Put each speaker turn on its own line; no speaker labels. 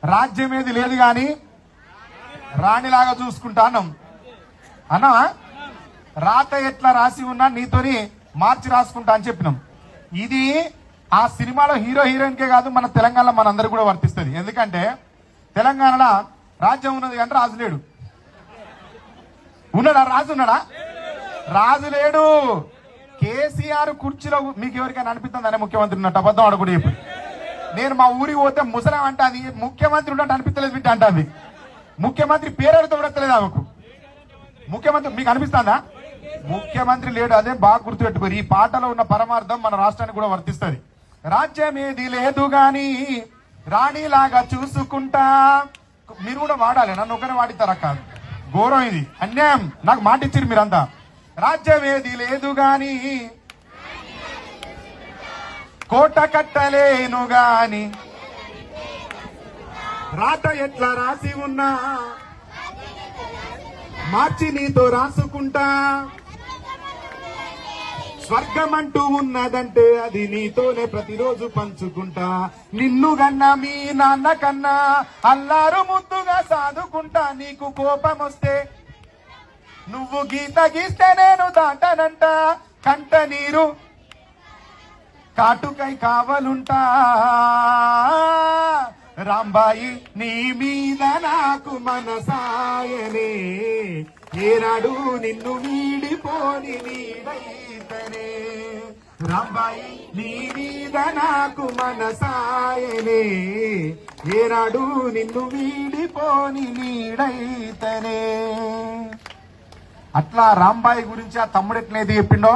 రాజ్యం ఏది లేదు గాని రాణిలాగా చూసుకుంటా అన్నావా? రాత ఎట్లా రాసి ఉన్నా నీతోని మార్చి రాసుకుంటా అని చెప్పినాం. ఇది ఆ సినిమాలో హీరో హీరోయిన్కే కాదు, మన తెలంగాణలో మనందరూ కూడా వర్తిస్తుంది. ఎందుకంటే తెలంగాణలో రాజ్యం ఉన్నది కానీ రాజు లేడు. ఉన్నాడా? రాజు ఉన్నాడా? రాజు లేడు. కేసీఆర్ కుర్చీలో మీకు ఎవరికైనా అనిపిస్తుంది అనే ముఖ్యమంత్రి ఉన్నట్టు అబద్ధం ఆడకూడదు. ఇప్పుడు నేను మా ఊరికి పోతే ముసలం అంటే అది ముఖ్యమంత్రి ఉన్నట్టు అనిపించలేదు బిడ్డ అంటే ముఖ్యమంత్రి పేరుతో ఉండలేదు ఆమెకు. ముఖ్యమంత్రి మీకు అనిపిస్తుందా? ముఖ్యమంత్రి లేడు. అదే బాగా గుర్తుపెట్టుకోరు. ఈ పాటలో ఉన్న పరమార్థం మన రాష్ట్రానికి కూడా వర్తిస్తుంది. రాజ్యం ఏది లేదు గాని రాణిలాగా చూసుకుంటా. మీరు కూడా వాడాలి, నన్ను ఒకనే వాడితారా? కాదు, ఘోరం ఇది, అన్యాయం. నాకు మాట ఇచ్చారు మీరంతా. రాజ్యం ఏది లేదు గాని కోట కట్టలేను గాని రాత ఎట్లా రాసి ఉన్నా మార్చి నీతో రాసుకుంటా. స్వర్గం అంటూ ఉన్నదంటే అది నీతోనే ప్రతిరోజు పంచుకుంటా. నిన్ను గన్నా మీ నాన్న కన్నా అల్లారు ముద్దుగా సాదుకుంటా. నీకు కోపం వస్తే నువ్వు గీత గీస్తే నేను దాటనంట. కంట నీరు కాటుకై కావలుంటా. రాంబాయి నీ మీద నాకు మనసాయనే, ఏనాడు నిన్ను వీడిపోని నీడైతనే. రాంబాయి నీ మీద నాకు మనసాయనే, ఏనాడు నిన్ను వీడిపోని నీడైతనే. అట్లా రాంబాయి గురించి ఆ తమ్ముడు ఎట్లయితే చెప్పిండో